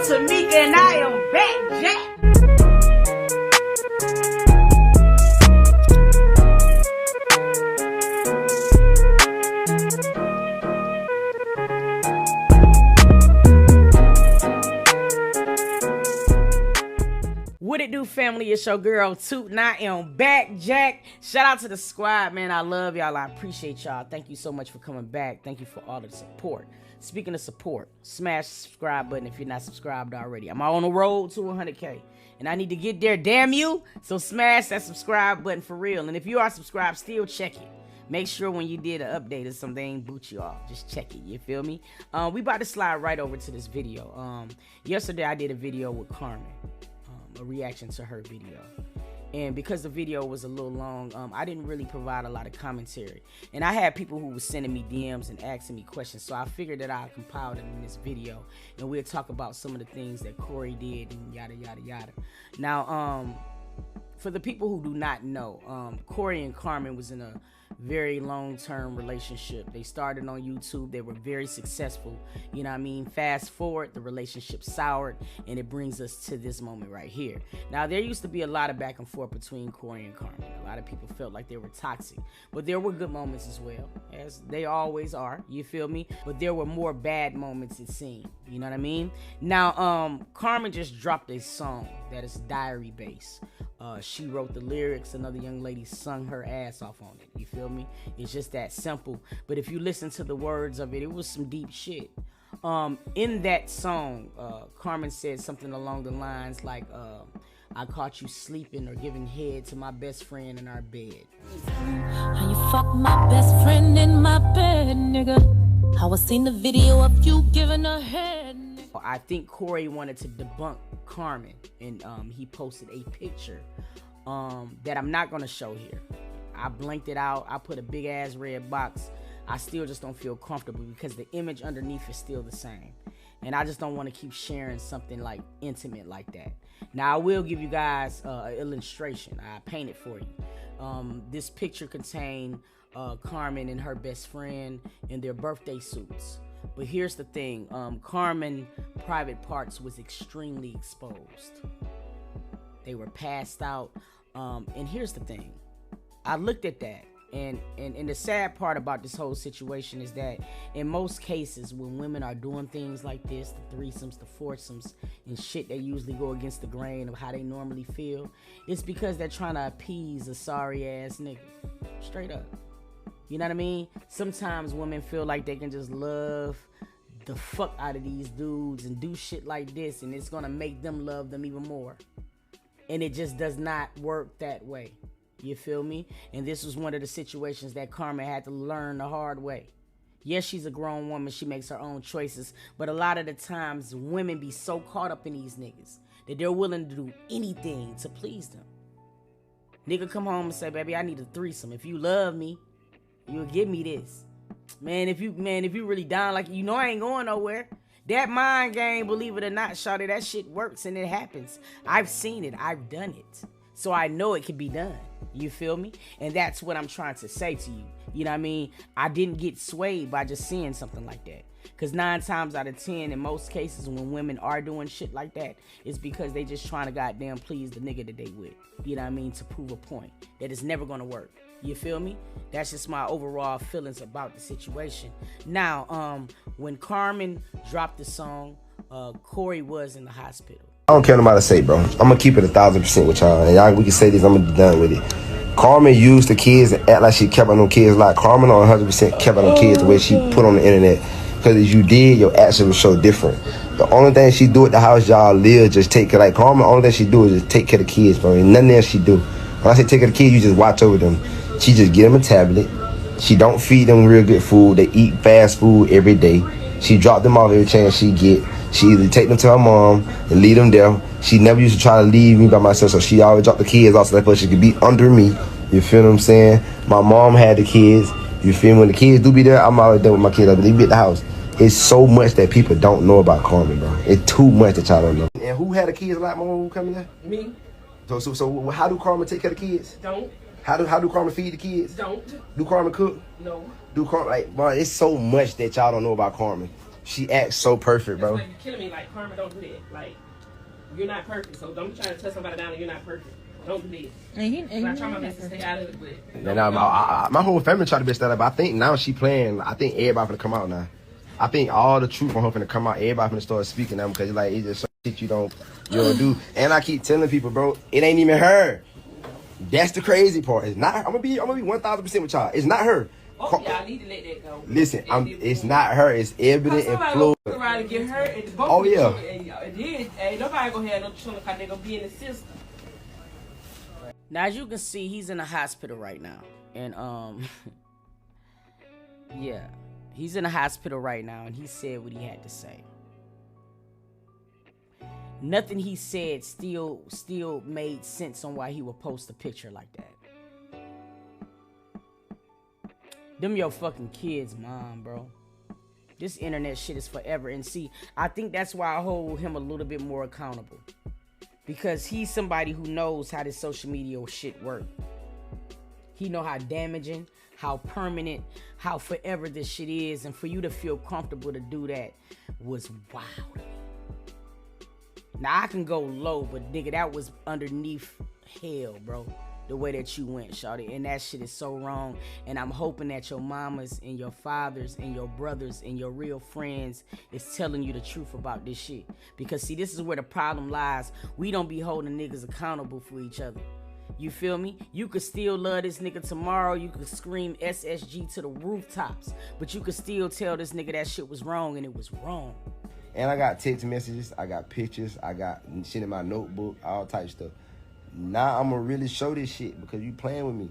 Tamika and I am back, Jack. What it do, family? It's your girl Toot, and I am back, Jack. Shout out to the squad, man. I love y'all. I appreciate y'all. Thank you so much for coming back. Thank you for all the support. Speaking of support, smash the subscribe button if you're not subscribed already. I'm on the road to 100K, and I need to get there, damn you. So smash that subscribe button for real. And if you are subscribed, still check it. Make sure when you did an update or something ain't boot you off. Just check it, you feel me? We about to slide right over to this video. Yesterday I did a video with Carmen. A reaction to her video, and because the video was a little long, I didn't really provide a lot of commentary, and I had people who were sending me DMs and asking me questions, so I figured that I'd compile them in this video, and we'll talk about some of the things that Corey did and yada yada yada. Now, for the people who do not know, Corey and Carmen was in a very long-term relationship. They started on YouTube. They were very successful. You know what I mean? Fast forward, the relationship soured, and it brings us to this moment right here. Now, there used to be a lot of back and forth between Corey and Carmen. A lot of people felt like they were toxic, but there were good moments as well, as they always are. You feel me? But there were more bad moments, it seemed. You know what I mean? Now, Carmen just dropped a song that is diary-based. She wrote the lyrics. Another young lady sung her ass off on it. You feel me? It's just that simple. But if you listen to the words of it, it was some deep shit. In that song, Carmen said something along the lines like, I caught you sleeping or giving head to my best friend in our bed. How you fuck my best friend in my bed, nigga? How I seen the video of you giving her head, nigga. I think Corey wanted to debunk Carmen, and he posted a picture that I'm not gonna show here. I blanked it out. I put a big ass red box. I still just don't feel comfortable because the image underneath is still the same, and I just don't want to keep sharing something like intimate like that. Now I will give you guys an illustration. I paint it for you. This picture contained Carmen and her best friend in their birthday suits. But here's the thing, Carmen's private parts was extremely exposed. They were passed out, and here's the thing. I looked at that, and the sad part about this whole situation is that in most cases, when women are doing things like this, the threesomes, the foursomes, and shit, they usually go against the grain of how they normally feel. It's because they're trying to appease a sorry-ass nigga. Straight up. You know what I mean? Sometimes women feel like they can just love the fuck out of these dudes and do shit like this, and it's gonna make them love them even more. And it just does not work that way. You feel me? And this was one of the situations that Carmen had to learn the hard way. Yes, she's a grown woman. She makes her own choices. But a lot of the times, women be so caught up in these niggas that they're willing to do anything to please them. Nigga come home and say, baby, I need a threesome. If you love me, you'll give me this. Man, if you really down, like, you know I ain't going nowhere. That mind game, believe it or not, shawty, that shit works and it happens. I've seen it. I've done it. So I know it can be done. You feel me? And that's what I'm trying to say to you. You know what I mean? I didn't get swayed by just seeing something like that. Because 9 times out of 10, in most cases, when women are doing shit like that, it's because they just trying to goddamn please the nigga that they with. You know what I mean? To prove a point that it's never going to work. You feel me? That's just my overall feelings about the situation. Now, when Carmen dropped the song, Corey was in the hospital. I don't care what nobody say, bro. I'm gonna keep it 1000% with y'all. And y'all, we can say this, I'm gonna be done with it. Carmen used the kids and act like she kept on them kids. Like Carmen on 100% kept on them kids the way she put on the internet. Because if you did, your action would show different. The only thing she do at the house, y'all live, just take care. Like Carmen, the only thing she do is just take care of the kids, bro. And nothing else she do. When I say take care of the kids, you just watch over them. She just get them a tablet. She don't feed them real good food. They eat fast food every day. She drop them off every chance she get. She either take them to her mom and leave them there. She never used to try to leave me by myself, so she always dropped the kids off so that she could be under me. You feel what I'm saying? My mom had the kids. You feel me? When the kids do be there, I'm always there with my kids. They be at the house. It's so much that people don't know about Carmen, bro. It's too much that y'all don't know. And who had the kids a lot more who coming there? Me. So how do Carmen take care of the kids? Don't. How do Carmen feed the kids? Don't. Do Carmen cook? No. Do Carmen, like, bro, it's so much that y'all don't know about Carmen. She acts so perfect, bro. That's why you're killing me. Like, Carmen, don't do that. Like, you're not perfect, so don't be trying to touch somebody down and you're not perfect. Don't do that. And I try my best to stay out of it, but... And my whole family tried to bitch that up. I think now she playing. I think everybody finna come out now. I think all the truth on her finna come out. Everybody finna start speaking now because like it's just some shit you don't do. And I keep telling people, bro, it ain't even her. That's the crazy part. It's not her. I'm gonna be 1000% with y'all. It's not her. Oh, yeah, I need to let that go. Listen, it's not her. It's evident and fluid. Around and get hurt. And Oh yeah. And then ain't nobody gonna have no children because they gonna be in the system. Now, as you can see, he's in the hospital right now, and yeah, he's in the hospital right now, and he said what he had to say. Nothing he said still made sense on why he would post a picture like that. Them your fucking kids, mom, bro. This internet shit is forever. And see, I think that's why I hold him a little bit more accountable. Because he's somebody who knows how this social media shit work. He know how damaging, how permanent, how forever this shit is. And for you to feel comfortable to do that was wild. Now, I can go low, but nigga, that was underneath hell, bro. The way that you went, shawty. And that shit is so wrong. And I'm hoping that your mamas and your fathers and your brothers and your real friends is telling you the truth about this shit. Because see, this is where the problem lies. We don't be holding niggas accountable for each other. You feel me? You could still love this nigga tomorrow. You could scream SSG to the rooftops. But you could still tell this nigga that shit was wrong, and it was wrong. And I got text messages. I got pictures. I got shit in my notebook. All types of stuff. Now I'm gonna really show this shit because you playing with me,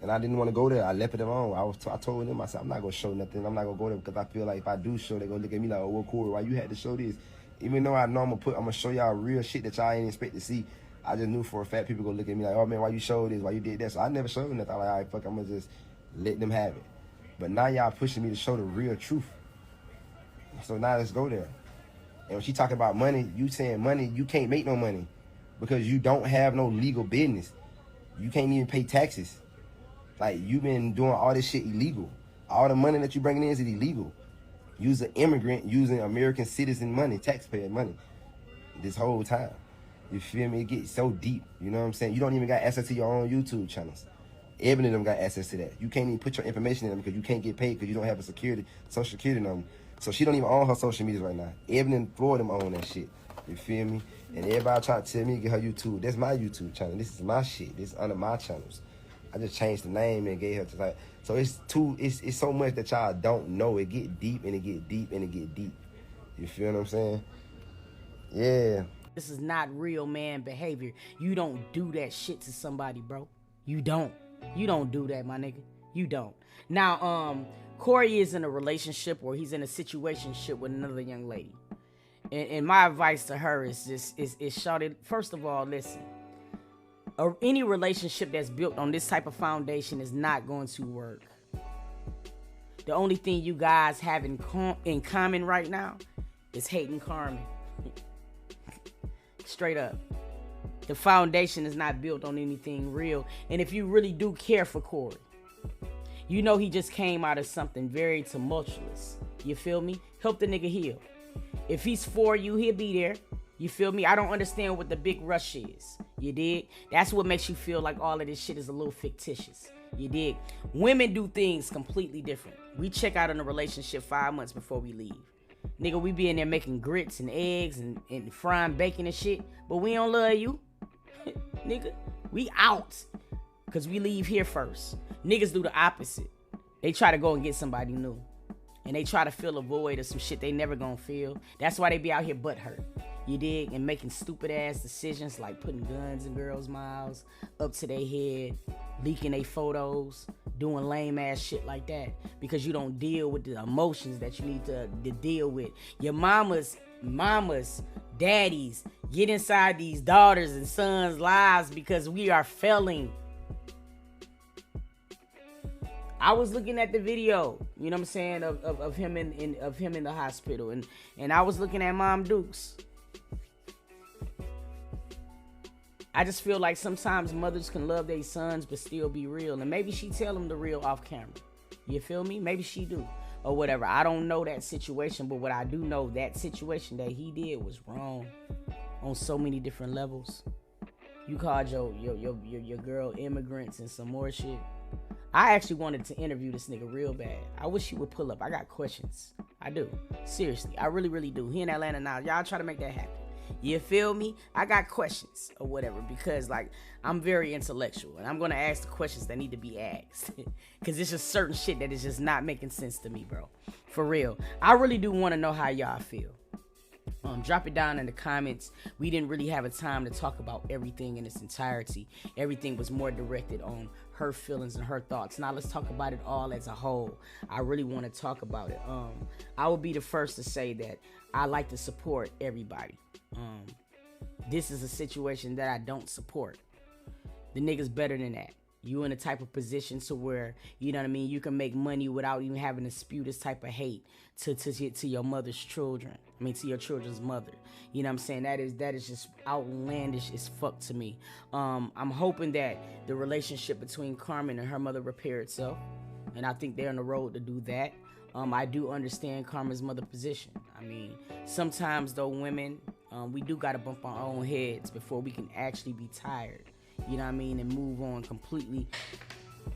and I didn't want to go there. I left it alone. I told them, I said, I'm not gonna show nothing. I'm not gonna go there because I feel like if I do show, they gonna look at me like, oh, well, Corey, why you had to show this? Even though I know I'm gonna show y'all real shit that y'all ain't expect to see. I just knew for a fact people gonna look at me like, oh man, why you showed this? Why you did that? So I never showed nothing. I like, all right, fuck, I'm gonna just let them have it. But now y'all pushing me to show the real truth. So now let's go there. And when she talking about money, you saying money, you can't make no money. Because you don't have no legal business. You can't even pay taxes. Like, you've been doing all this shit illegal. All the money that you bringing in is illegal. You's an immigrant using American citizen money, taxpayer money, this whole time. You feel me? It gets so deep. You know what I'm saying? You don't even got access to your own YouTube channels. Every of them got access to that. You can't even put your information in them because you can't get paid because you don't have a social security number. So she don't even own her social media right now. Evan and Floyd them own that shit. You feel me? And everybody trying to tell me to get her YouTube. That's my YouTube channel. This is my shit. This is under my channels. I just changed the name and gave her to like. So it's so much that y'all don't know. It get deep and it get deep and it get deep. You feel what I'm saying? Yeah. This is not real man behavior. You don't do that shit to somebody, bro. You don't. You don't do that, my nigga. You don't. Now, Corey is in a relationship or he's in a situationship with another young lady. And my advice to her is shawty, first of all, listen. Any relationship that's built on this type of foundation is not going to work. The only thing you guys have in common right now is hating Carmen. Straight up. The foundation is not built on anything real. And if you really do care for Corey, you know he just came out of something very tumultuous. You feel me? Help the nigga heal. If he's for you, he'll be there. You feel me? I don't understand what the big rush is. You dig? That's what makes you feel like all of this shit is a little fictitious. You dig? Women do things completely different. We check out in a relationship 5 months before we leave. Nigga, we be in there making grits and eggs and frying bacon and shit, but we don't love you. Nigga, we out. Because we leave here first. Niggas do the opposite. They try to go and get somebody new. And they try to fill a void of some shit they never gonna feel. That's why they be out here butthurt. You dig? And making stupid ass decisions like putting guns in girls' mouths, up to their head, leaking their photos, doing lame ass shit like that. Because you don't deal with the emotions that you need to deal with. Your mamas, daddies, get inside these daughters and sons' lives because we are failing. I was looking at the video, you know what I'm saying, of him in the hospital, and I was looking at Mom Dukes. I just feel like sometimes mothers can love their sons but still be real, and maybe she tell them the real off camera. You feel me? Maybe she do. or whatever. I don't know that situation, but what I do know, that situation that he did was wrong on so many different levels. You called your girl immigrants and some more shit. I actually wanted to interview this nigga real bad. I wish he would pull up. I got questions. I do. Seriously. I really, really do. He in Atlanta now. Y'all try to make that happen. You feel me? I got questions or whatever because, like, I'm very intellectual and I'm going to ask the questions that need to be asked because it's just certain shit that is just not making sense to me, bro. For real. I really do want to know how y'all feel. Drop it down in the comments. We didn't really have a time to talk about everything in its entirety. Everything was more directed on her feelings and her thoughts. Now let's talk about it all as a whole. I really want to talk about it. I will be the first to say that I like to support everybody. This is a situation that I don't support. The nigga's better than that. You in a type of position to where, you know what I mean, you can make money without even having to spew this type of hate to your mother's children. I mean, to your children's mother. You know what I'm saying? That is just outlandish as fuck to me. I'm hoping that the relationship between Carmen and her mother repair itself. And I think they're on the road to do that. I do understand Carmen's mother position. I mean, sometimes though, women, we do got to bump our own heads before we can actually be tired. You know what I mean? And move on completely.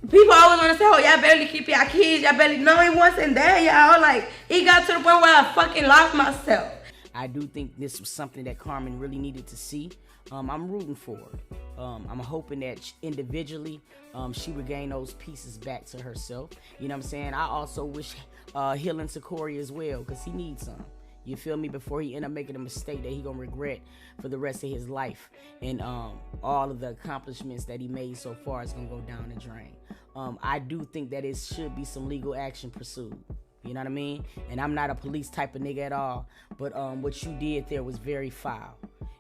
People always want to say, oh, y'all barely keep your kids. Y'all barely know it wasn't there, y'all. Like, it got to the point where I fucking lost myself. I do think this was something that Carmen really needed to see. I'm rooting for her. I'm hoping that individually she would gain those pieces back to herself. You know what I'm saying? I also wish healing to Corey as well because he needs some. You feel me? Before he end up making a mistake that he gonna regret for the rest of his life. And all of the accomplishments that he made so far is gonna go down the drain. I do think that it should be some legal action pursued. You know what I mean? And I'm not a police type of nigga at all. But what you did there was very foul.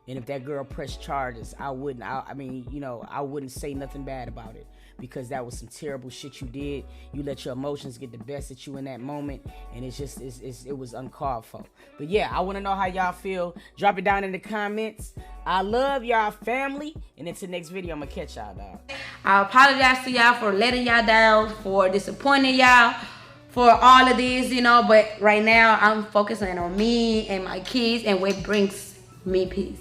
And if that girl pressed charges, I wouldn't say nothing bad about it. Because that was some terrible shit you did. You let your emotions get the best of you in that moment. And it was uncalled for. But yeah, I want to know how y'all feel. Drop it down in the comments. I love y'all family. And until next video, I'm going to catch y'all, dog. I apologize to y'all for letting y'all down, for disappointing y'all, for all of this, you know. But right now, I'm focusing on me and my kids and what brings me peace.